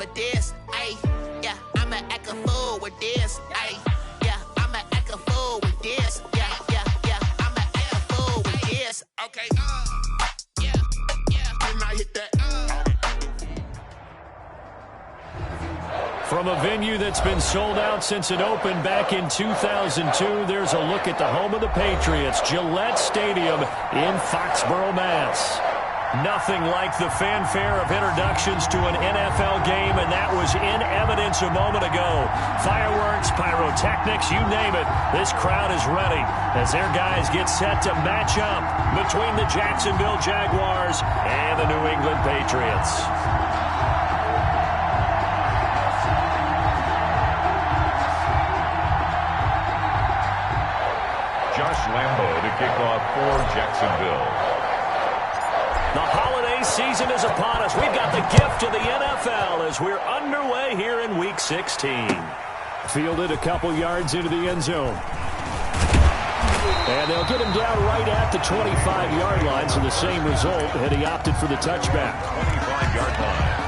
with this, ayy, yeah, I'ma act a fool with this, ayy, yeah, I'ma act a fool with this, yeah, I'ma act a fool with this, okay, yeah, then I hit that, From a venue that's been sold out since it opened back in 2002, there's a look at the home of the Patriots, Gillette Stadium in Foxborough, Mass. Nothing like the fanfare of introductions to an NFL game, and that was in evidence a moment ago. Fireworks, pyrotechnics, you name it. This crowd is ready as their guys get set to match up between the Jacksonville Jaguars and the New England Patriots. Josh Lambo to kick off for Jacksonville. The holiday season is upon us. We've got the gift of the NFL as we're underway here in Week 16. Fielded a couple yards into the end zone. And they'll get him down right at the 25-yard line, so the same result had he opted for the touchback. 25-yard line.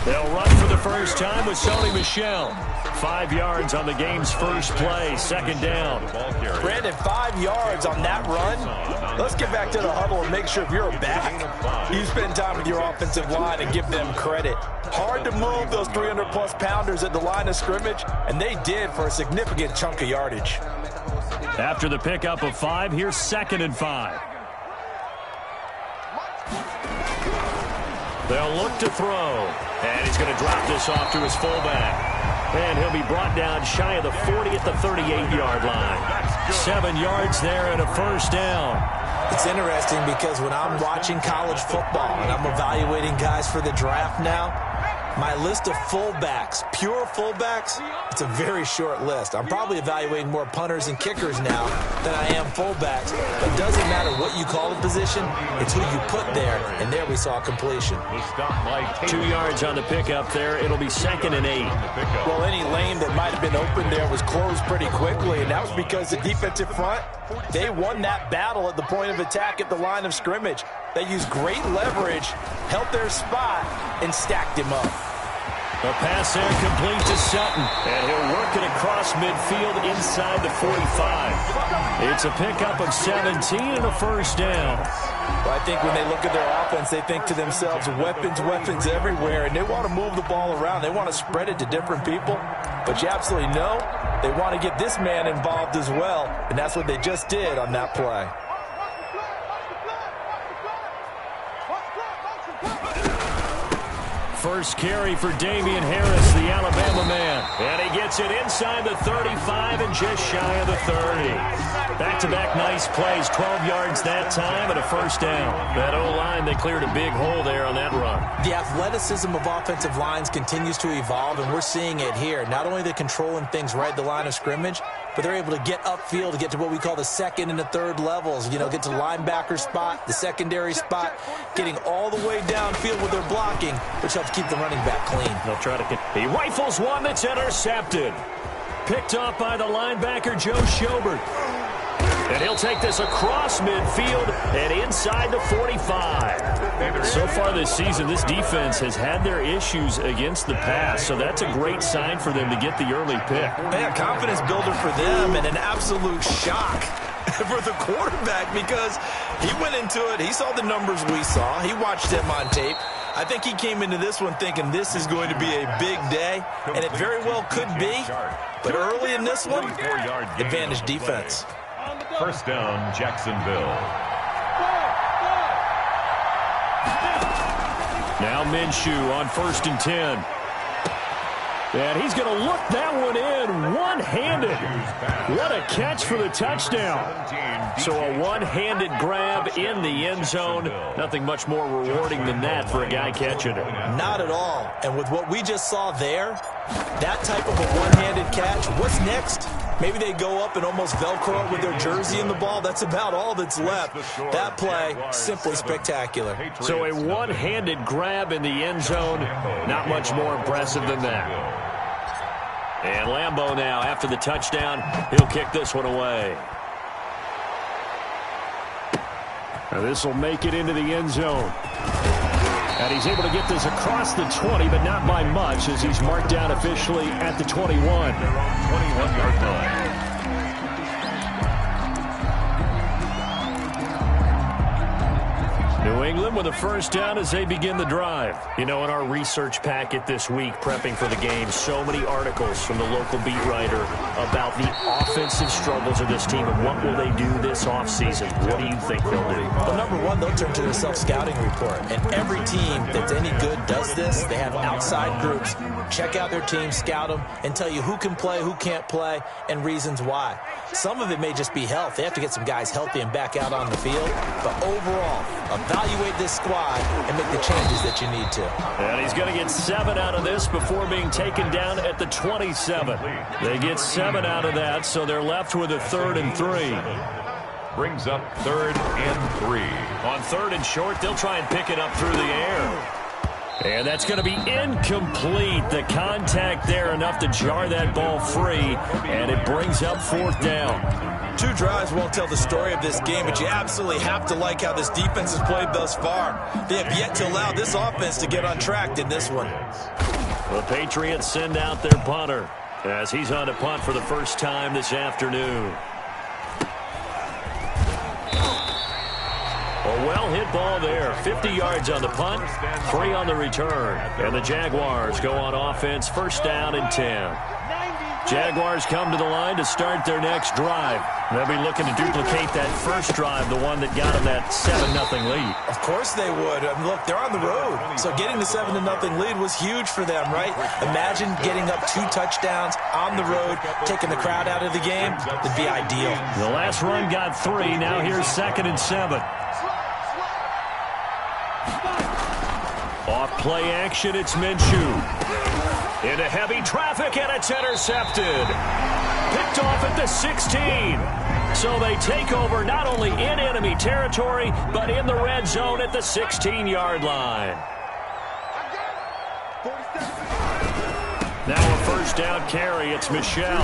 They'll run for the first time with Sony Michel. 5 yards on the game's first play, second down. Brandon, 5 yards on that run. Let's get back to the huddle and make sure if you're a back, you spend time with your offensive line and give them credit. Hard to move those 300-plus pounders at the line of scrimmage, and they did for a significant chunk of yardage. After the pickup of 5, here's 2nd and 5. They'll look to throw. And he's going to drop this off to his fullback. And he'll be brought down shy of the 40 at the 38-yard line. 7 yards there and a first down. It's interesting because when I'm watching college football and I'm evaluating guys for the draft now, my list of fullbacks, pure fullbacks, it's a very short list. I'm probably evaluating more punters and kickers now than I am fullbacks. But it doesn't matter what you call the position, it's who you put there. And there we saw completion. 2 yards on the pickup there. It'll be 2nd and 8. Well, any lane that might have been open there was closed pretty quickly, and that was because the defensive front, they won that battle at the point of attack at the line of scrimmage. They used great leverage, held their spot, and stacked him up. A pass there complete to Sutton, and he'll work it across midfield inside the 45. It's a pickup of 17 and a first down. Well, I think when they look at their offense, they think to themselves, weapons everywhere, and they want to move the ball around. They want to spread it to different people. But you absolutely know they want to get this man involved as well, and that's what they just did on that play. First carry for Damian Harris, the Alabama man. And he gets it inside the 35 and just shy of the 30. Back-to-back nice plays, 12 yards that time and a first down. That O-line, they cleared a big hole there on that run. The athleticism of offensive lines continues to evolve, and we're seeing it here. Not only are they controlling things right at the line of scrimmage, but they're able to get upfield to get to what we call the second and the third levels. You know, get to the linebacker spot, the secondary spot, getting all the way downfield with their blocking, which helps keep the running back clean. They'll try to he rifles one that's intercepted. Picked off by the linebacker, Joe Schobert. And he'll take this across midfield and inside the 45. So far this season, this defense has had their issues against the pass, so that's a great sign for them to get the early pick. Man, confidence builder for them and an absolute shock for the quarterback because he went into it. He saw the numbers we saw. He watched them on tape. I think he came into this one thinking this is going to be a big day, and it very well could be. But early in this one, advantage defense. First down, Jacksonville. Now Minshew on 1st and 10. And he's going to look that one in one-handed. What a catch for the touchdown. So a one-handed grab in the end zone. Nothing much more rewarding than that for a guy catching it. Not at all. And with what we just saw there, that type of a one-handed catch, what's next? Maybe they go up and almost Velcro it with their jersey in the ball. That's about all that's left. That play, simply spectacular. So a one-handed grab in the end zone, not much more impressive than that. And Lambeau now, after the touchdown, he'll kick this one away. Now this will make it into the end zone. And he's able to get this across the 20, but not by much, as he's marked down officially at the 21. 21-yard line. New England with a first down as they begin the drive. You know, in our research packet this week, prepping for the game, so many articles from the local beat writer about the offensive struggles of this team and what will they do this offseason. What do you think they'll do? Well, number one, they'll turn to their self-scouting report. And every team that's any good does this. They have outside groups. Check out their team, scout them, and tell you who can play, who can't play, and reasons why. Some of it may just be health. They have to get some guys healthy and back out on the field. But overall, evaluate this squad and make the changes that you need to. And he's going to get 7 out of this before being taken down at the 27. They get 7 out of that, so they're left with a 3rd and 3. Brings up 3rd and 3. On 3rd and short, they'll try and pick it up through the air. And that's going to be incomplete. The contact there enough to jar that ball free, and it brings up 4th down. 2 drives won't tell the story of this game, but you absolutely have to like how this defense has played thus far. They have yet to allow this offense to get on track in this one. The Patriots send out their punter as he's on to punt for the first time this afternoon. A well-hit ball there. 50 yards on the punt, 3 on the return. And the Jaguars go on offense, first down and 10. Jaguars come to the line to start their next drive. They'll be looking to duplicate that first drive, the one that got them that 7-0 lead. Of course they would. I mean, look, they're on the road. So getting the 7-0 lead was huge for them, right? Imagine getting up 2 touchdowns on the road, taking the crowd out of the game. It'd be ideal. The last run got 3. Now here's 2nd and 7. Off play action, it's Minshew. Into heavy traffic, and it's intercepted. Picked off at the 16. So they take over not only in enemy territory, but in the red zone at the 16-yard line. Now a first down carry, it's Michel.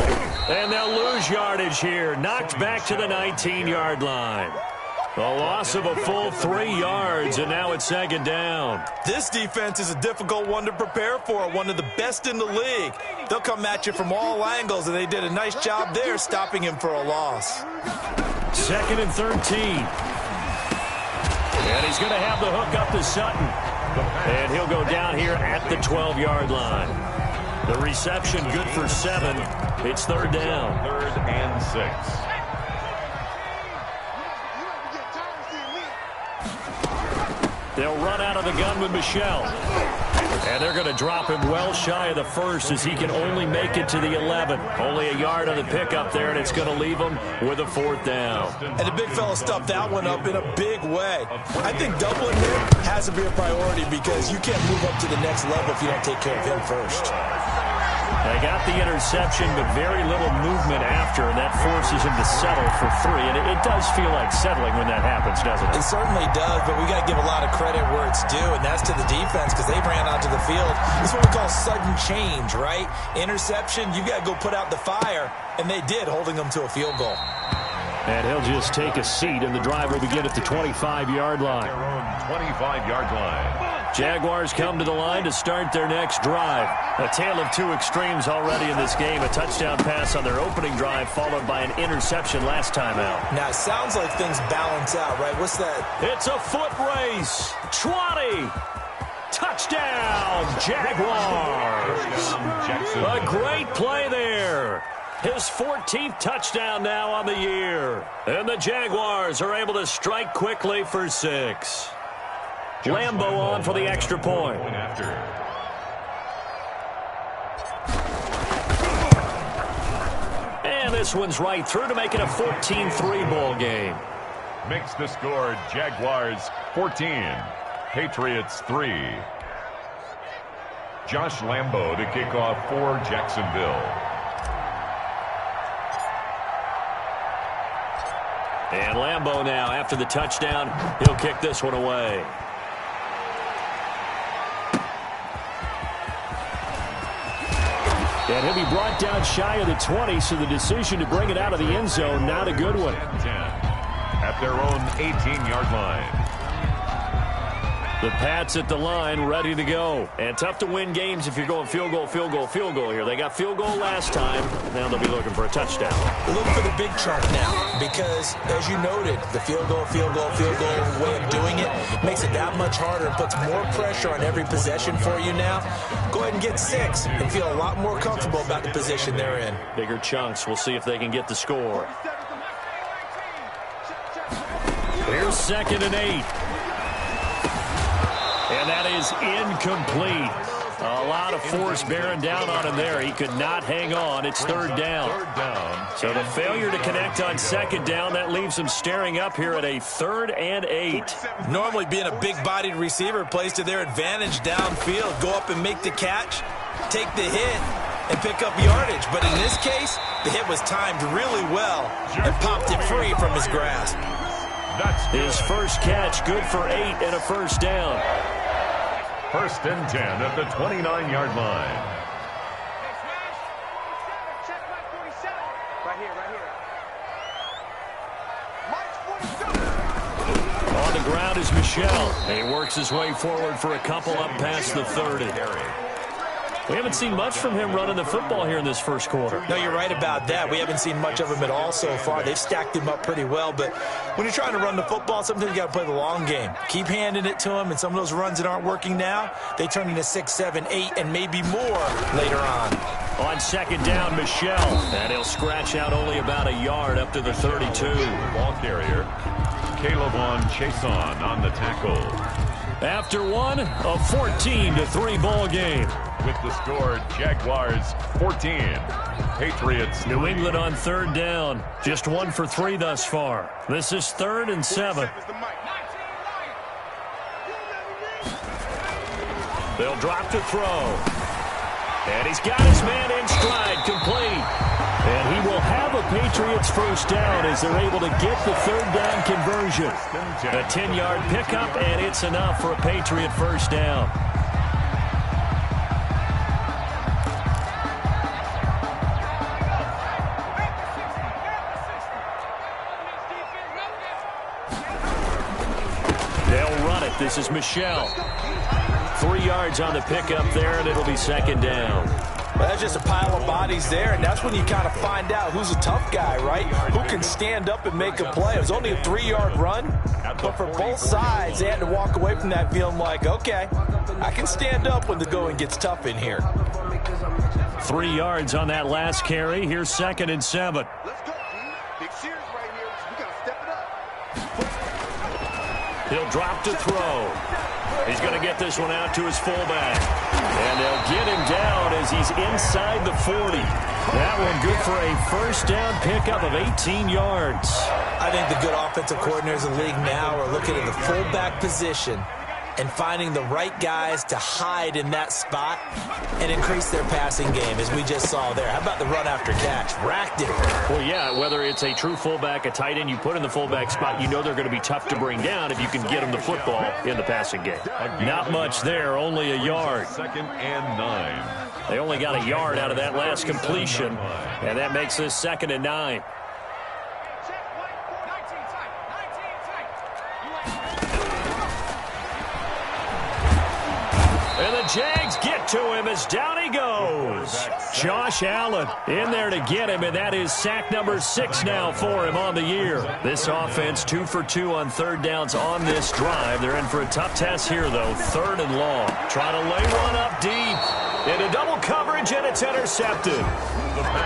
And they'll lose yardage here. Knocked back to the 19-yard line. A loss of a full 3 yards, and now it's 2nd down. This defense is a difficult one to prepare for, one of the best in the league. They'll come at you from all angles, and they did a nice job there stopping him for a loss. 2nd and 13. And he's going to have the hook up to Sutton. And he'll go down here at the 12-yard line. The reception good for 7. It's 3rd down. 3rd and 6. They'll run out of the gun with Michel. And they're going to drop him well shy of the 1st as he can only make it to the 11. Only a yard on the pickup there, and it's going to leave him with a 4th down. And the big fella stuffed that one up in a big way. I think doubling him has to be a priority because you can't move up to the next level if you don't take care of him first. They got the interception, but very little movement after, and that forces him to settle for 3. And it does feel like settling when that happens, doesn't it? It certainly does, but we got to give a lot of credit where it's due, and that's to the defense because they ran onto the field. This is what we call sudden change, right? Interception, you got to go put out the fire, and they did, holding them to a field goal. And he'll just take a seat, and the drive will begin at the 25-yard line. Their own 25-yard line. Jaguars come to the line to start their next drive. A tale of 2 extremes already in this game. A touchdown pass on their opening drive, followed by an interception last time out. Now, it sounds like things balance out, right? What's that? It's a foot race. 20. Touchdown, Jaguars. A great play there. His 14th touchdown now on the year. And the Jaguars are able to strike quickly for 6. Lambeau on for the extra point. And this one's right through to make it a 14-3 ball game. Makes the score Jaguars 14, Patriots 3. Josh Lambeau to kick off for Jacksonville. And Lambeau now, after the touchdown, he'll kick this one away. And he'll be brought down shy of the 20, so the decision to bring it out of the end zone, not a good one. 10 at their own 18-yard line. The Pats at the line, ready to go. And tough to win games if you're going field goal, field goal, field goal here. They got field goal last time. Now they'll be looking for a touchdown. Look for the big chunk now because, as you noted, the field goal way of doing it makes it that much harder. It puts more pressure on every possession for you now. Go ahead and get 6 and feel a lot more comfortable about the position they're in. Bigger chunks. We'll see if they can get the score. Here's 2nd and 8. And that is incomplete. A lot of force bearing down on him there. He could not hang on. It's 3rd down. So the failure to connect on 2nd down, that leaves him staring up here at a 3rd and 8. Normally being a big-bodied receiver plays to their advantage downfield. Go up and make the catch, take the hit, and pick up yardage. But in this case, the hit was timed really well and popped it free from his grasp. His first catch, good for 8 and a 1st down. 1st and 10 at the 29-yard line. On the ground is Michel. He works his way forward for a couple up past the 30. We haven't seen much from him running the football here in this first quarter. No, you're right about that. We haven't seen much of him at all so far. They've stacked him up pretty well, but when you're trying to run the football, sometimes you got to play the long game. Keep handing it to him, and some of those runs that aren't working now, they turn into 6, 7, 8, and maybe more later on. On 2nd down, Michel. And he'll scratch out only about a yard up to the 32. Ball carrier, Caleb Chason on the tackle. After one, a 14-3 ball game. With the score, Jaguars 14, Patriots 3. New England on 3rd down. Just 1 for 3 thus far. This is 3rd and 7. They'll drop to throw. And he's got his man in stride, complete. And he will have a Patriots 1st down as they're able to get the 3rd down conversion. A 10-yard pickup, and it's enough for a Patriot 1st down. They'll run it. This is Michel. 3 yards on the pickup there, and it'll be 2nd down. Well, that's just a pile of bodies there, and that's when you kind of find out who's a tough guy, right? Who can stand up and make a play. It was only a 3-yard run, but for both sides, they had to walk away from that feeling like, okay, I can stand up when the going gets tough in here. 3 yards on that last carry. Here's 2nd and 7. Let's go, G. Big Sears right here. We got to step it up. He'll drop to throw. He's going to get this one out to his fullback. And they'll get him down as he's inside the 40. That one good for a 1st down pickup of 18 yards. I think the good offensive coordinators in the league now are looking at the fullback position and finding the right guys to hide in that spot and increase their passing game, as we just saw there. How about the run after catch? Racked it. Well, yeah, whether it's a true fullback, a tight end you put in the fullback spot, you know they're going to be tough to bring down if you can get them the football in the passing game. Not much there, only a yard. 2nd and 9. They only got a yard out of that last completion, and that makes this 2nd and 9. And the Jags get to him as down he goes. Josh Allen in there to get him, and that is sack number 6 now for him on the year. This offense 2 for 2 on 3rd downs on this drive. They're in for a tough test here, though. 3rd and long. Trying to lay one up deep. Into double coverage, and it's intercepted.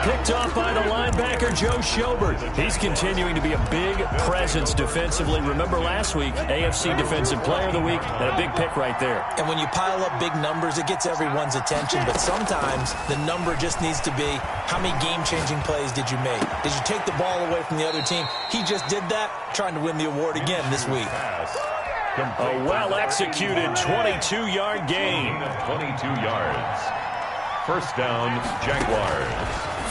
Picked off by the linebacker, Joe Schobert. He's continuing to be a big presence defensively. Remember last week, AFC Defensive Player of the Week, and a big pick right there. And when you pile up big numbers, it gets everyone's attention. But sometimes the number just needs to be, how many game-changing plays did you make? Did you take the ball away from the other team? He just did that, trying to win the award again this week. A well-executed 22-yard gain. 22 yards. 1st down, Jaguars.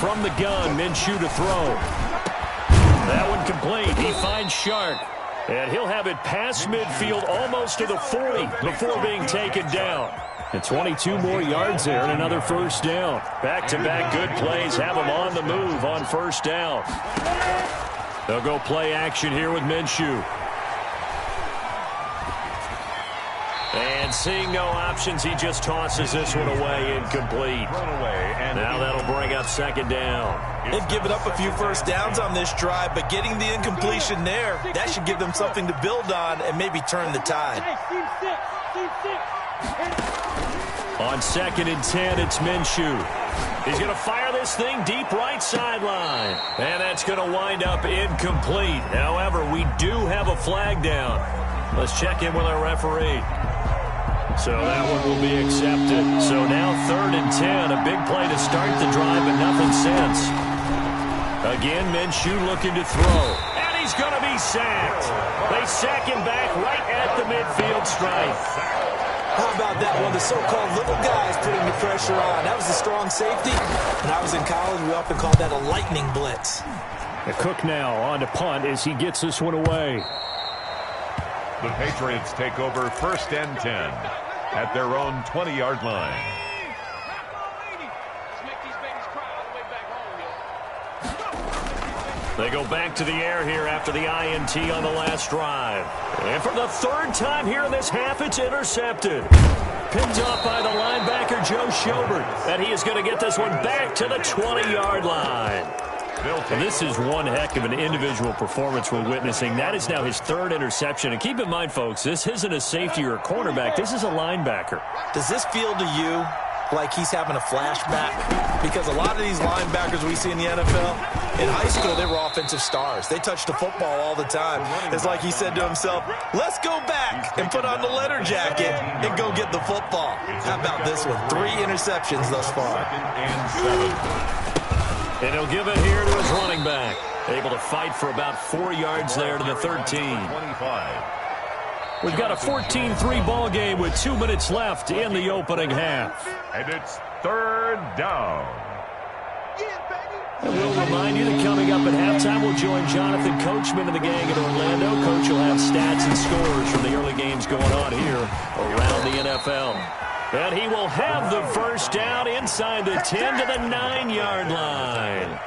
From the gun, Minshew to throw. That one complete. He finds Shark. And he'll have it past midfield almost to the 40 before being taken down. And 22 more yards there and another first down. Back-to-back good plays have them on the move on first down. They'll go play action here with Minshew. And seeing no options, he just tosses this one away, incomplete. Now that'll bring up second down. They've given up a few first downs on this drive, but getting the incompletion there, that should give them something to build on and maybe turn the tide. On 2nd and 10, it's Minshew. He's going to fire this thing deep right sideline. And that's going to wind up incomplete. However, we do have a flag down. Let's check in with our referee. So that one will be accepted. So now 3rd and 10, a big play to start the drive, but nothing since. Again, Minshew looking to throw. And he's going to be sacked. They sack him back right at the midfield stripe. How about that one? The so-called little guys putting the pressure on. That was a strong safety. When I was in college, we often called that a lightning blitz. Cook now on to punt as he gets this one away. The Patriots take over 1st and 10 at their own 20-yard line. They go back to the air here after the INT on the last drive. And for the 3rd time here in this half, it's intercepted. Picked off by the linebacker, Joe Schobert. And he is going to get this one back to the 20-yard line. And this is one heck of an individual performance we're witnessing. That is now his 3rd interception. And keep in mind, folks, this isn't a safety or a cornerback. This is a linebacker. Does this feel to you like he's having a flashback? Because a lot of these linebackers we see in the NFL, in high school, they were offensive stars. They touched the football all the time. It's like he said to himself, let's go back and put on the letter jacket and go get the football. How about this one? 3 interceptions thus far. And he'll give it here to his running back. Able to fight for about 4 yards there to the 13. We've got a 14-3 ball game with 2 minutes left in the opening half. And it's 3rd down. And we'll remind you that coming up at halftime, we'll join Jonathan Coachman and the gang in Orlando. Coach will have stats and scores from the early games going on here around the NFL. And he will have the first down inside the 10 to the 9-yard line.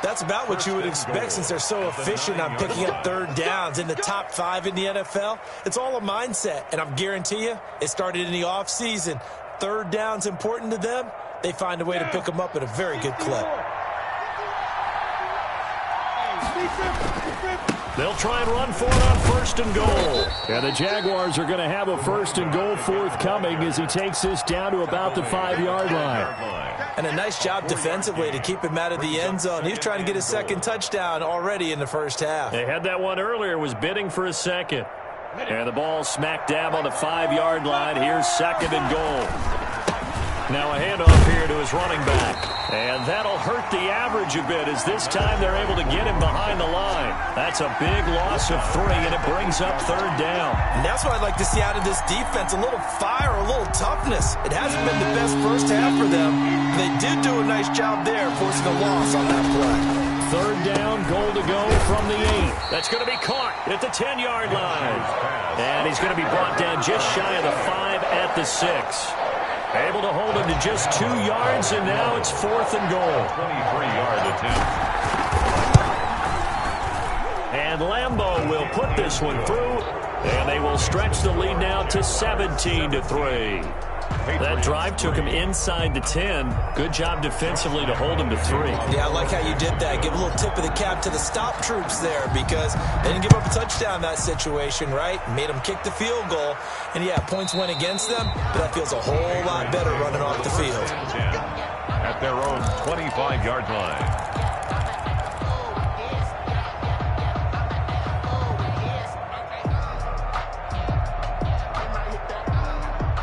That's about what you would expect since they're so efficient on picking up 3rd downs in the top 5 in the NFL. It's all a mindset, and I guarantee you it started in the offseason. 3rd down's important to them. They find a way to pick them up at a very good clip. They'll try and run for it on 1st and goal. And the Jaguars are going to have a 1st and goal forthcoming as he takes this down to about the 5-yard line. And a nice job defensively to keep him out of the end zone. He was trying to get his 2nd touchdown already in the first half. They had that one earlier, was bidding for a 2nd. And the ball smack dab on the 5-yard line. Here's 2nd and goal. Now a handoff here to his running back. And that'll hurt the average a bit as this time they're able to get him behind the line. That's a big loss of 3, and it brings up 3rd down. And that's what I'd like to see out of this defense, a little fire, a little toughness. It hasn't been the best first half for them. They did do a nice job there, forcing a loss on that play. 3rd down, goal to go from the 8. That's going to be caught at the 10-yard line. And he's going to be brought down just shy of the 5 at the 6. Able to hold him to just 2 yards, and now it's 4th and goal. 23-yard attempt. And Lambeau will put this one through, and they will stretch the lead now to 17-3. That drive took him inside the 10. Good job defensively to hold him to 3. Yeah, I like how you did that. Give a little tip of the cap to the stop troops there because they didn't give up a touchdown in that situation, right? Made them kick the field goal. And, yeah, points went against them, but that feels a whole lot better running off the field. At their own 25-yard line.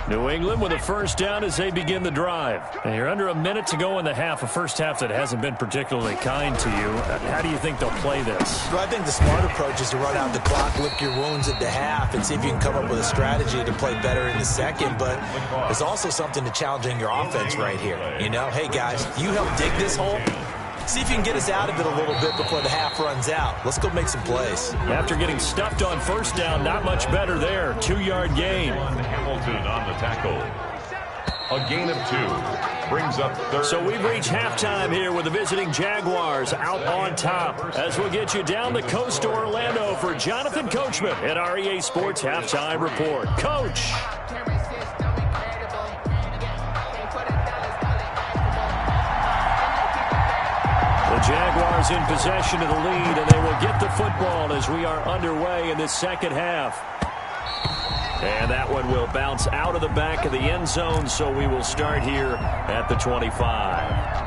New England with a first down as they begin the drive. And you're under a minute to go in the half, a first half that hasn't been particularly kind to you. How do you think they'll play this? Well, I think the smart approach is to run out the clock, lick your wounds at the half, and see if you can come up with a strategy to play better in the second. But there's also something to challenging your offense right here. You know, hey, guys, you help dig this hole. See if you can get us out of it a little bit before the half runs out. Let's go make some plays. After getting stuffed on first down, not much better there. 2-yard gain. Hamilton on the tackle. A gain of 2. Brings up third. So we've reached halftime here with the visiting Jaguars out on top. As we'll get you down the coast to Orlando for Jonathan Coachman at REA Sports Halftime Report. Coach. The Jaguars in possession of the lead, and they will get the football as we are underway in this second half. And that one will bounce out of the back of the end zone, so we will start here at the 25.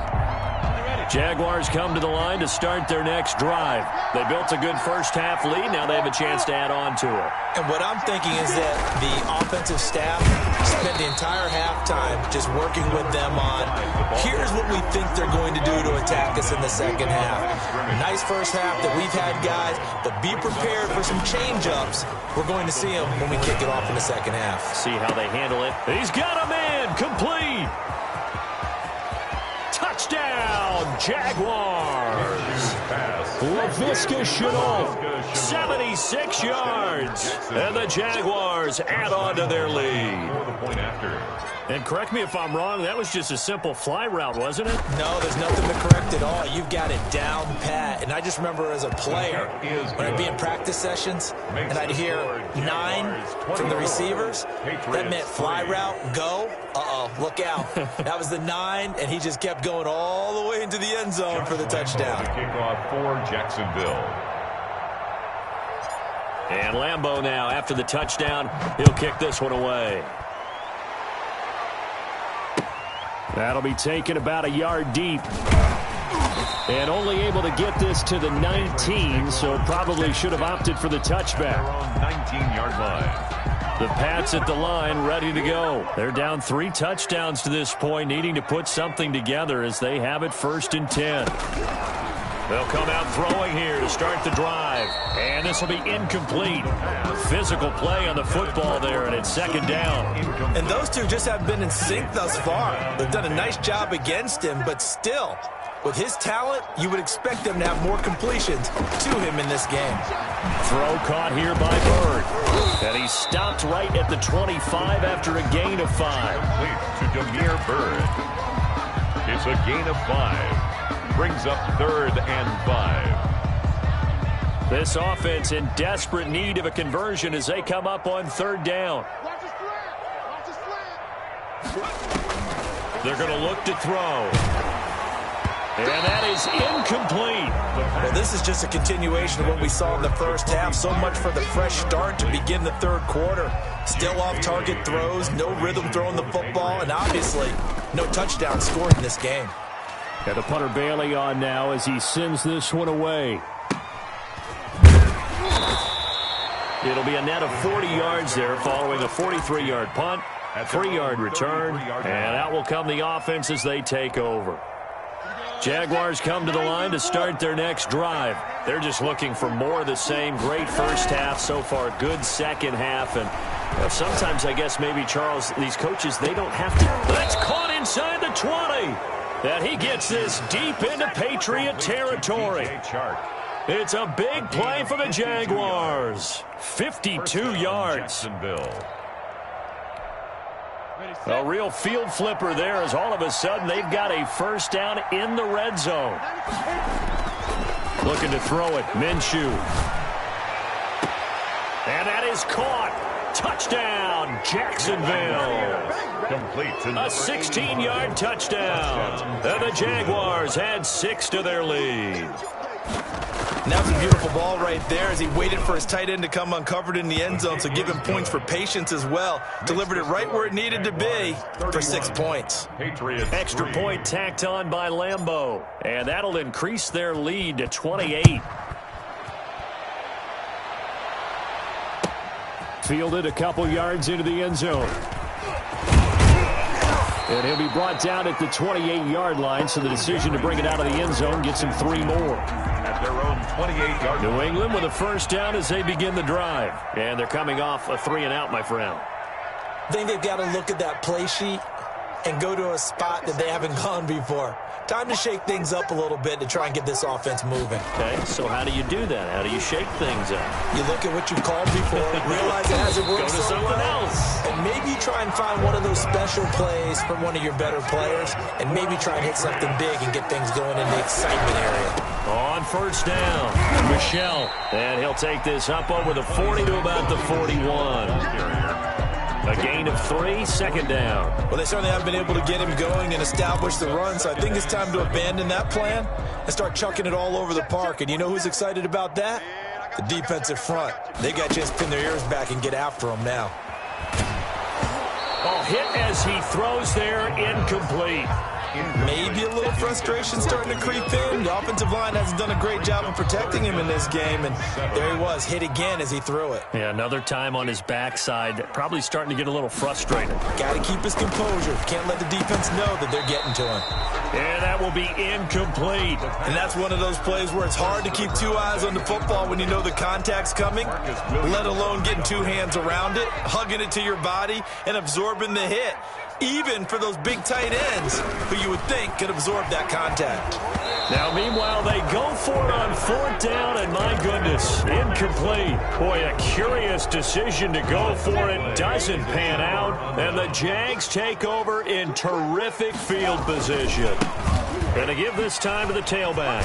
Jaguars come to the line to start their next drive. They built a good first-half lead. Now they have a chance to add on to it. And what I'm thinking is that the offensive staff spent the entire halftime just working with them on, here's what we think they're going to do to attack us in the second half. Nice first half that we've had, guys, but be prepared for some change-ups. We're going to see them when we kick it off in the second half. See how they handle it. He's got a man. Complete. Touchdown, Jaguars. LaVisca Chenault, 76 yards. And the Jaguars add on to their lead. And correct me if I'm wrong, that was just a simple fly route, wasn't it? No, there's nothing to correct at all. You've got it down pat. And I just remember as a player, when I'd be in practice sessions, and I'd hear 9 from the receivers, that meant fly route, go. Uh-oh, look out. That was the 9, and he just kept going all the way into the end zone for the touchdown. Kickoff for Jacksonville. And Lambeau now, after the touchdown, he'll kick this one away. That'll be taken about a yard deep. And only able to get this to the 19, so probably should have opted for the touchback. 19-yard line. The Pats at the line, ready to go. They're down 3 touchdowns to this point, needing to put something together as they have it 1st and 10. They'll come out throwing here to start the drive. And this will be incomplete. Physical play on the football there, and it's 2nd down. And those two just haven't been in sync thus far. They've done a nice job against him, but still, with his talent, you would expect them to have more completions to him in this game. Throw caught here by Bird. And he stopped right at the 25 after a gain of 5. Complete to Demir Bird. It's a gain of 5. Brings up 3rd and 5. This offense in desperate need of a conversion as they come up on 3rd down. They're going to look to throw. And that is incomplete. Well, this is just a continuation of what we saw in the first half. So much for the fresh start to begin the 3rd quarter. Still off-target throws, no rhythm throwing the football, and obviously no touchdown scored in this game. Got the punter Bailey on now as he sends this one away. It'll be a net of 40 yards there following a 43-yard punt, 3-yard return, and out will come the offense as they take over. Jaguars come to the line to start their next drive. They're just looking for more of the same. Great first half so far, good second half, and sometimes I guess maybe, Charles, these coaches, they don't have to. That's caught inside the 20. And he gets this deep into Patriot territory. It's a big play for the Jaguars. 52 yards. A real field flipper there as all of a sudden they've got a 1st down in the red zone. Looking to throw it. Minshew. And that is caught. Touchdown, Jacksonville. Complete. A 16-yard touchdown. And the Jaguars had 6 to their lead. And that was a beautiful ball right there as he waited for his tight end to come uncovered in the end zone, so give him points for patience as well. Delivered it right where it needed to be for 6 points. Extra point tacked on by Lambeau. And that'll increase their lead to 28. Fielded a couple yards into the end zone. And he'll be brought down at the 28-yard line, so the decision to bring it out of the end zone gets him 3 more. At their own 28-yard line. New England with a 1st down as they begin the drive. And they're coming off a 3-and-out, my friend. I think they've got to look at that play sheet and go to a spot that they haven't gone before. Time to shake things up a little bit to try and get this offense moving. Okay, so how do you do that? How do you shake things up? You look at what you've called before, realize it hasn't worked Go to so something well, else. and maybe try and find one of those special plays from one of your better players, and maybe try and hit something big and get things going in the excitement area. On first down, Michel. And he'll take this up over the 40 to about the 41. A gain of 3, second down. Well, they certainly haven't been able to get him going and establish the run, so I think it's time to abandon that plan and start chucking it all over the park. And you know who's excited about that? The defensive front. They got a chance to pin their ears back and get after him now. Oh, hit as he throws there, incomplete. Maybe a little frustration starting to creep in. The offensive line hasn't done a great job of protecting him in this game, and there he was, hit again as he threw it. Yeah, another time on his backside, probably starting to get a little frustrated. Got to keep his composure. Can't let the defense know that they're getting to him. And that will be incomplete. And that's one of those plays where it's hard to keep two eyes on the football when you know the contact's coming, let alone getting two hands around it, hugging it to your body, and absorbing the hit. Even for those big tight ends who you would think could absorb that contact. Now, meanwhile, they go for it on fourth down, and my goodness, incomplete. Boy, a curious decision to go for it. Doesn't pan out, and the Jags take over in terrific field position. Going to give this time to the tailback.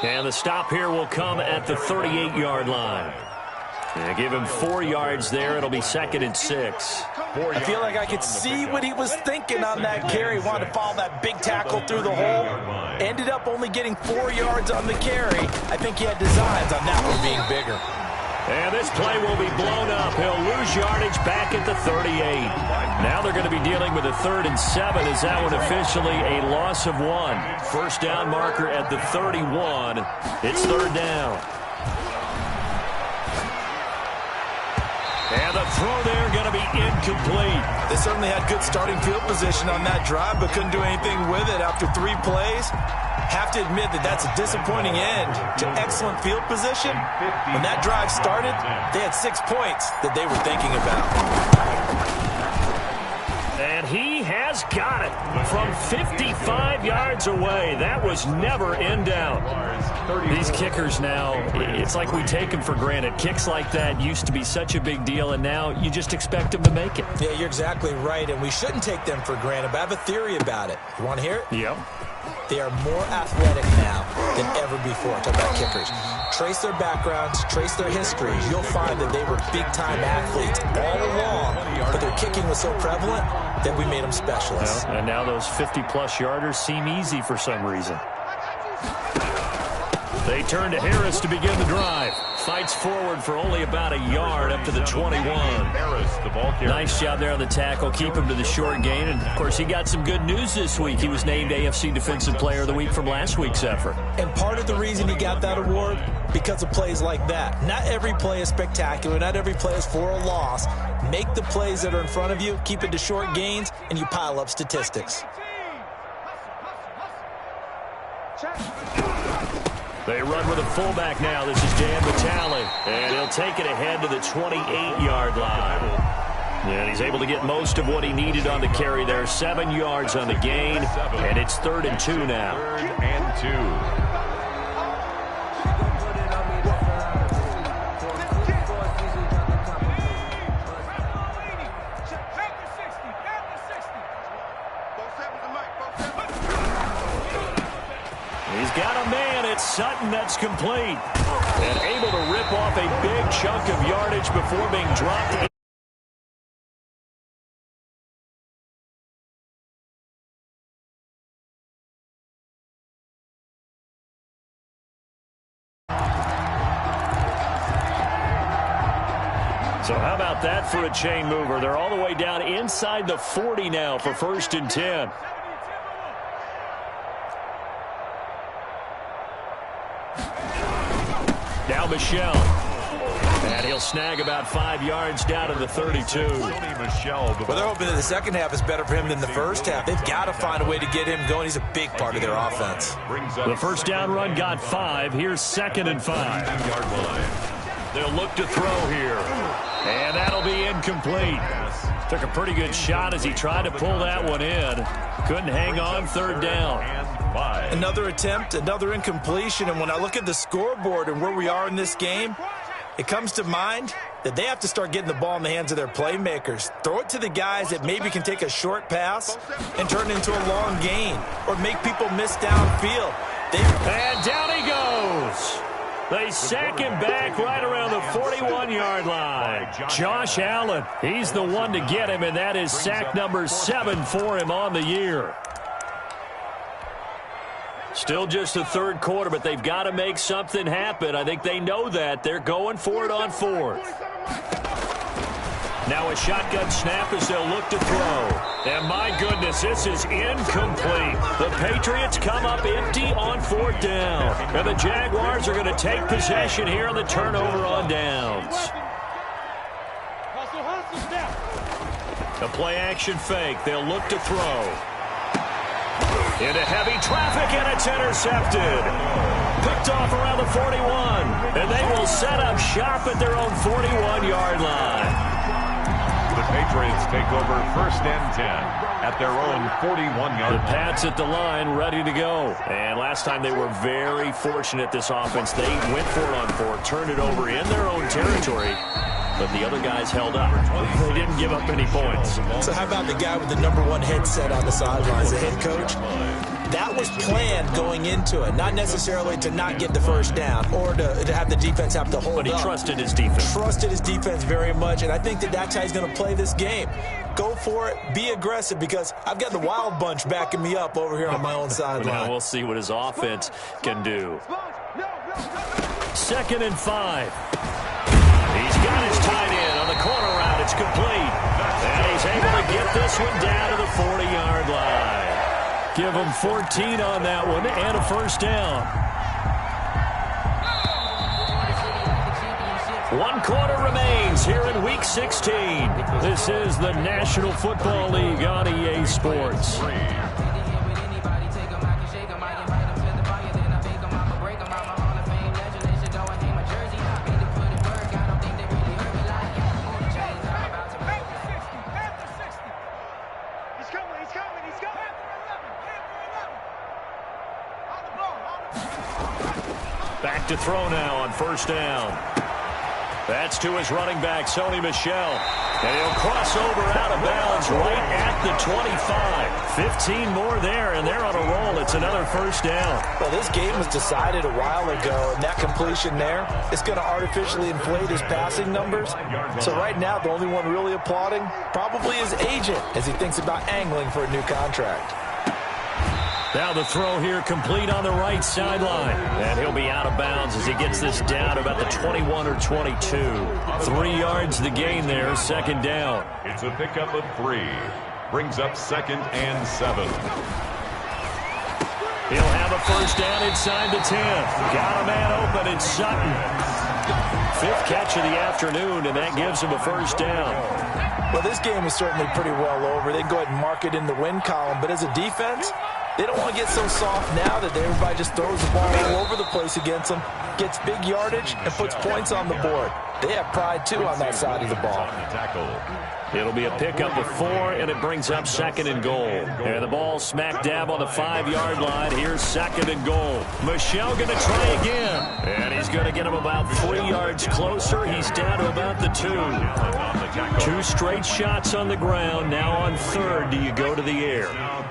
And the stop here will come at the 38-yard line. And give him 4 yards there. It'll be 2nd and 6. I feel like I could see what he was thinking on that carry. Wanted to follow that big tackle through the hole. Ended up only getting 4 yards on the carry. I think he had designs on that one being bigger. And this play will be blown up. He'll lose yardage back at the 38. Now they're going to be dealing with a 3rd and 7. Is that one officially a loss of 1? First down marker at the 31. It's 3rd down. And the throw there going to be incomplete. They certainly had good starting field position on that drive, but couldn't do anything with it after 3 plays. Have to admit that that's a disappointing end to excellent field position. When that drive started, they had 6 points that they were thinking about. And he has got it from 55 yards away. That was never in doubt. These kickers now, it's like we take them for granted. Kicks like that used to be such a big deal, and now you just expect them to make it. Yeah, you're exactly right, and we shouldn't take them for granted, but I have a theory about it. You want to hear it? Yep. They are more athletic now than ever before. Talk about kickers. Trace their backgrounds, trace their histories. You'll find that they were big-time athletes all along, but their kicking was so prevalent that we made them specialists. Well, and now those 50-plus yarders seem easy for some reason. They turn to Harris to begin the drive. Fights forward for only about a yard up to the 21. Nice job there on the tackle. Keep him to the short gain. And, of course, he got some good news this week. He was named AFC Defensive Player of the Week from last week's effort. And part of the reason he got that award, because of plays like that. Not every play is spectacular. Not every play is for a loss. Make the plays that are in front of you, keep it to short gains, and you pile up statistics. They run with a fullback now. This is Dan Vitale. And he'll take it ahead to the 28-yard line. And he's able to get most of what he needed on the carry there. 7 yards on the gain. And it's 3rd and 2 now. 3rd and 2. He's got a man. It's Sutton that's complete. And able to rip off a big chunk of yardage before being dropped. So how about that for a chain mover? They're all the way down inside the 40 now for 1st and 10. Now Michel. And he'll snag about 5 yards down to the 32. Well, they're hoping that the second half is better for him than the first half. They've got to find a way to get him going. He's a big part of their offense. The first down run got 5. Here's 2nd and 5. They'll look to throw here. And that'll be incomplete. Took a pretty good shot as he tried to pull that one in. Couldn't hang on, third down. Another attempt, another incompletion, and when I look at the scoreboard and where we are in this game, it comes to mind that they have to start getting the ball in the hands of their playmakers. Throw it to the guys that maybe can take a short pass and turn it into a long gain or make people miss downfield. And down he goes. They sack him back right around the 41-yard line. Josh Allen, he's the one to get him, and that is sack number 7 for him on the year. Still just the third quarter, but they've got to make something happen. I think they know that. They're going for it on fourth. Now a shotgun snap as they'll look to throw. And my goodness, this is incomplete. The Patriots come up empty on fourth down. And the Jaguars are going to take possession here on the turnover on downs. A play-action fake. They'll look to throw. Into heavy traffic, and it's intercepted. Picked off around the 41. And they will set up shop at their own 41-yard line. The Patriots take over first and 10 at their own 41-yard line. The Pats at the line, ready to go. And last time they were very fortunate, this offense. They went for it on fourth, turned it over in their own territory, but the other guys held up. They didn't give up any points. So how about the guy with the number 1 headset on the sidelines, the head coach? That was planned going into it, not necessarily to not get the first down or to have the defense have to hold up. But he trusted his defense. Trusted his defense very much, and I think that that's how he's going to play this game. Go for it, be aggressive, because I've got the wild bunch backing me up over here on my own sideline. Now we'll see what his offense can do. 2nd and 5. He's got his tight end on the corner route. It's complete. And he's able to get this one down to the 40-yard line. Give him 14 on that one and a first down. 1 quarter remains here in Week 16. This is the National Football League on EA Sports. Back to throw now on first down. That's to his running back, Sony Michel. And he'll cross over out of bounds right at the 25. 15 more there, and they're on a roll. It's another first down. Well, this game was decided a while ago, and that completion there is going to artificially inflate his passing numbers. So right now, the only one really applauding probably his agent as he thinks about angling for a new contract. Now the throw here complete on the right sideline. And he'll be out of bounds as he gets this down about the 21 or 22. 3 yards the gain there, second down. It's a pickup of 3. Brings up 2nd and 7. He'll have a first down inside the 10. Got a man open, it's Sutton. 5th catch of the afternoon, and that gives him a first down. Well, this game is certainly pretty well over. They can go ahead and mark it in the win column, but as a defense, they don't want to get so soft now that everybody just throws the ball all over the place against them, gets big yardage, and puts points on the board. They have pride, too, on that side of the ball. It'll be a pickup of 4, and it brings up 2nd and goal. And the ball smack dab on the 5-yard line. Here's 2nd and goal. Michel going to try again. And he's going to get him about 3 yards closer. He's down to about the 2. 2 straight shots on the ground. Now on 3rd, do you go to the air?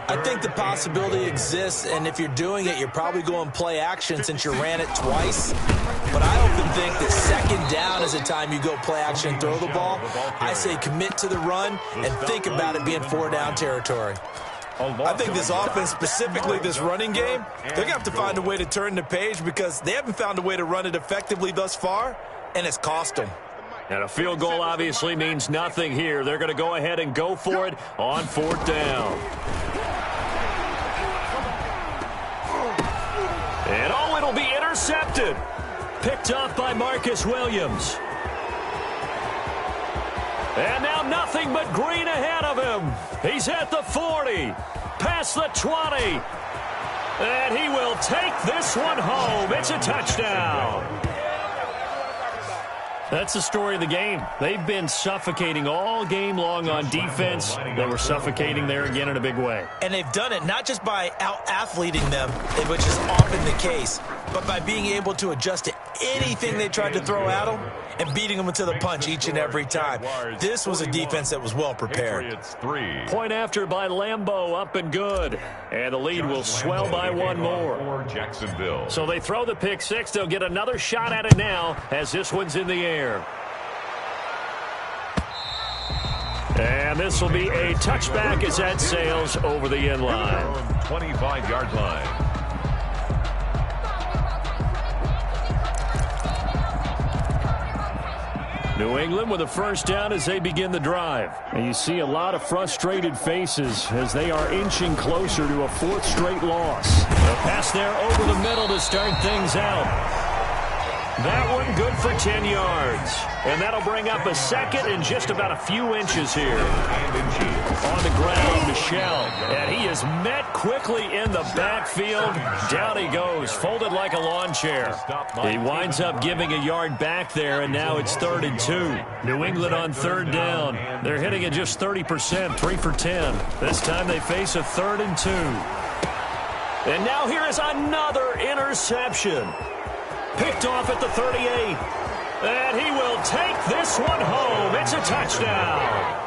I think the possibility exists, and if you're doing it, you're probably going play action since you ran it twice. But I often think that 2nd down is the time you go play action and throw the ball. I say commit to the run and think about it being 4-down territory. I think this offense, specifically this running game, they're going to have to find a way to turn the page because they haven't found a way to run it effectively thus far, and it's cost them. And a field goal obviously means nothing here. They're going to go ahead and go for it on 4th down. And oh, it'll be intercepted. Picked off by Marcus Williams. And now nothing but green ahead of him. He's at the 40, past the 20. And he will take this one home. It's a touchdown. That's the story of the game. They've been suffocating all game long on defense. They were suffocating there again in a big way. And they've done it not just by out-athleting them, which is often the case, but by being able to adjust to anything they tried to throw at them and beating them into the punch each and every time. This was a defense that was well prepared. Point after by Lambeau, up and good. And the lead will swell by one more. Jacksonville. So they throw the pick six. They'll get another shot at it now as this one's in the air. And this will be a touchback as that sails over the end line. 25-yard line. New England with a first down as they begin the drive. And you see a lot of frustrated faces as they are inching closer to a fourth straight loss. A pass there over the middle to start things out. That one good for 10 yards. And that'll bring up a second and just about a few inches here. On the ground, Michel. And he is met quickly in the backfield. Down he goes, folded like a lawn chair. He winds up giving a yard back there, and now it's 3rd and 2. New England on third down. They're hitting at just 30%, 3 for 10. This time they face a 3rd and 2. And now here is another interception. Picked off at the 38. And he will take this one home. It's a touchdown.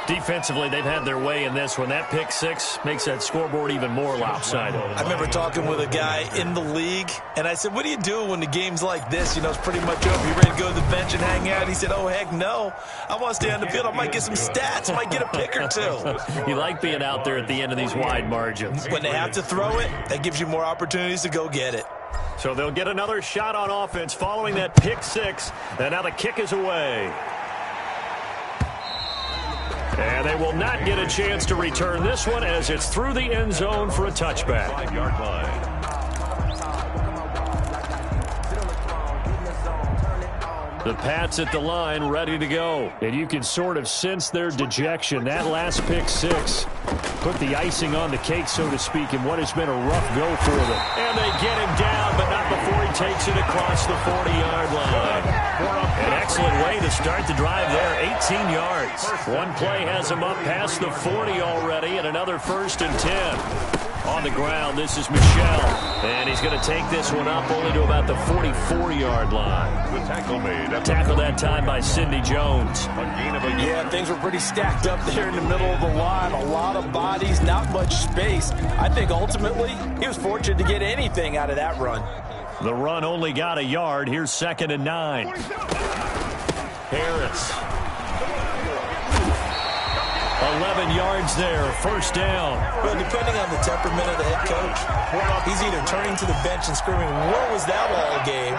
Defensively, they've had their way in this one. That pick six makes that scoreboard even more lopsided. I remember talking with a guy in the league, and I said, what do you do when the game's like this? You know, it's pretty much over. You ready to go to the bench and hang out? He said, oh, heck no. I want to stay on the field. I might get some stats. I might get a pick or two. You like being out there at the end of these wide margins. When they have to throw it, that gives you more opportunities to go get it. So they'll get another shot on offense following that pick six. And now the kick is away. And they will not get a chance to return this one as it's through the end zone for a touchback. 5-yard line. The Pats at the line ready to go. And you can sort of sense their dejection. That last pick six put the icing on the cake, so to speak, in what has been a rough go for them. And they get him down, but not before he takes it across the 40-yard line. An excellent way to start the drive there, 18 yards. One play has him up past the 40 already, and another 1st and 10. On the ground, this is Michel. And he's going to take this one up only to about the 44-yard line. The tackle made. Tackle that time by Sidney Jones. Yeah, things were pretty stacked up there in the middle of the line. A lot of bodies, not much space. I think ultimately he was fortunate to get anything out of that run. The run only got a yard. Here's 2nd and 9. Harris. 11 yards there, 1st down. Well, depending on the temperament of the head coach, he's either turning to the bench and screaming, what was that all game?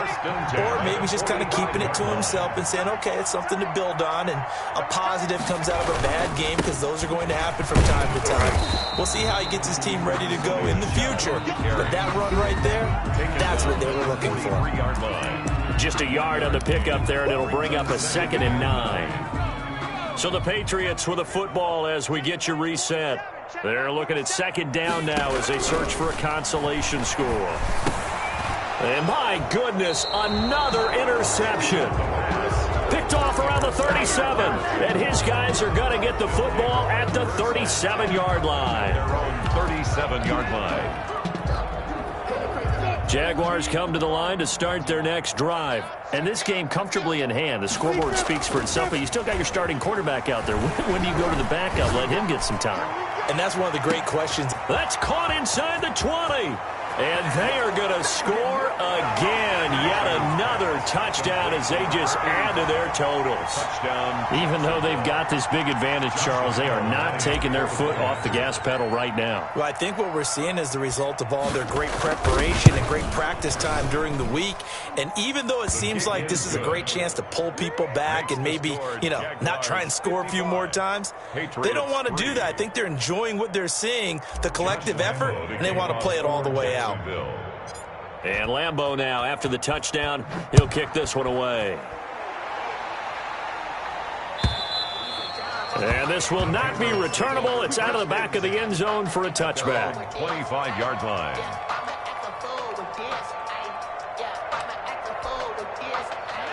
Or maybe he's just kind of keeping it to himself and saying, okay, it's something to build on, and a positive comes out of a bad game because those are going to happen from time to time. We'll see how he gets his team ready to go in the future. But that run right there, that's what they were looking for. Just a yard on the pickup there, and it'll bring up a 2nd and 9. So the Patriots with a football as we get you reset. They're looking at 2nd down now as they search for a consolation score. And my goodness, another interception. Picked off around the 37. And his guys are going to get the football at the 37-yard line. 37-yard line. Jaguars come to the line to start their next drive. And this game comfortably in hand. The scoreboard speaks for itself, but you still got your starting quarterback out there. When do you go to the backup? Let him get some time. And that's one of the great questions. That's caught inside the 20. And they are going to score again. Yet another touchdown as they just add to their totals. Touchdown. Even though they've got this big advantage, Charles, they are not taking their foot off the gas pedal right now. Well, I think what we're seeing is the result of all their great preparation and great practice time during the week. And even though it seems like this is a great chance to pull people back and maybe, not try and score a few more times, they don't want to do that. I think they're enjoying what they're seeing, the collective effort, and they want to play it all the way out. And Lambeau now, after the touchdown, he'll kick this one away. And this will not be returnable. It's out of the back of the end zone for a touchback. 25-yard line.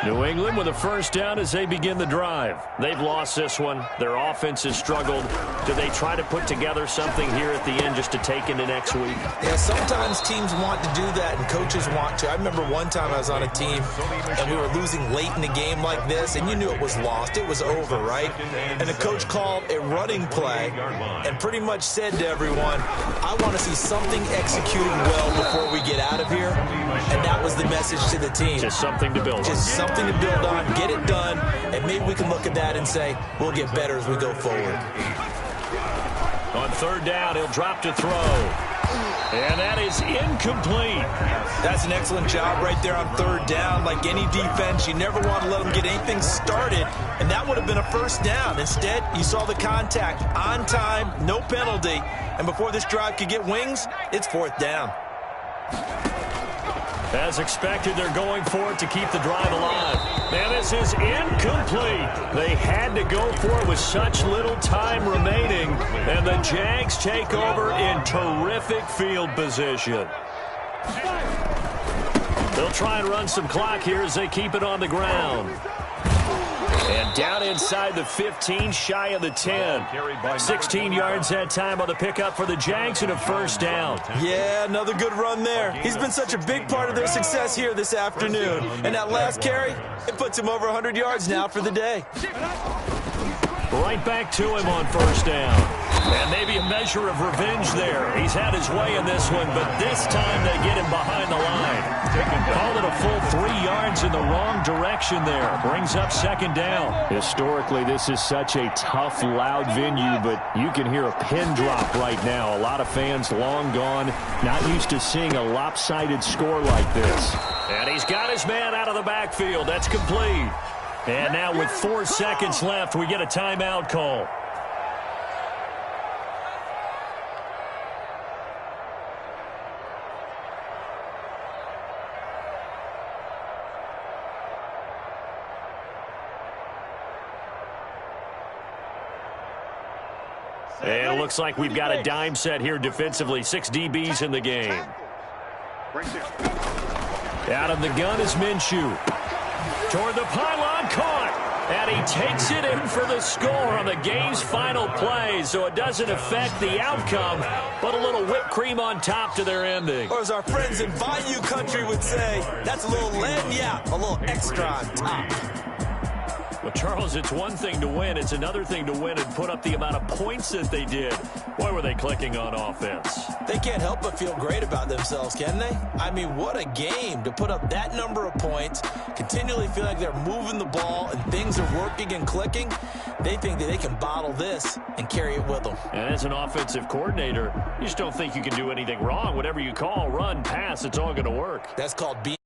New England with a first down as they begin the drive. They've lost this one. Their offense has struggled. Do they try to put together something here at the end just to take into next week? Yeah, sometimes teams want to do that and coaches want to. I remember one time I was on a team and we were losing late in the game like this, and you knew it was lost. It was over, right? And the coach called a running play and pretty much said to everyone, I want to see something executed well before we get out of here. And that was the message to the team. Just something to build on. Just something to build on, get it done, and maybe we can look at that and say, we'll get better as we go forward. On third down, he'll drop to throw. And that is incomplete. That's an excellent job right there on third down. Like any defense, you never want to let them get anything started, and that would have been a first down. Instead, you saw the contact on time, no penalty, and before this drive could get wings, it's fourth down. As expected, they're going for it to keep the drive alive. And this is incomplete. They had to go for it with such little time remaining. And the Jags take over in terrific field position. They'll try and run some clock here as they keep it on the ground. And down inside the 15, shy of the 10. 16 yards that time on the pickup for the Jags and a first down. Yeah, another good run there. He's been such a big part of their success here this afternoon. And that last carry, it puts him over 100 yards now for the day. Right back to him on first down. And maybe a measure of revenge there. He's had his way in this one, but this time they get him behind the line. Called it a full 3 yards in the wrong direction there. Brings up second down. Historically, this is such a tough, loud venue, but you can hear a pin drop right now. A lot of fans long gone, not used to seeing a lopsided score like this. And he's got his man out of the backfield. That's complete. And now with 4 seconds left, we get a timeout call. And it looks like we've got a dime set here defensively. 6 DBs in the game. Out of the gun is Minshew. Toward the pylon, caught. And he takes it in for the score on the game's final play. So it doesn't affect the outcome, but a little whipped cream on top to their ending. Or as our friends in Bayou Country would say, that's a little lagniappe, a little extra on top. Well, Charles, it's one thing to win. It's another thing to win and put up the amount of points that they did. Boy, were they clicking on offense. They can't help but feel great about themselves, can they? I mean, what a game to put up that number of points, continually feel like they're moving the ball and things are working and clicking. They think that they can bottle this and carry it with them. And as an offensive coordinator, you just don't think you can do anything wrong. Whatever you call, run, pass, it's all going to work. That's called being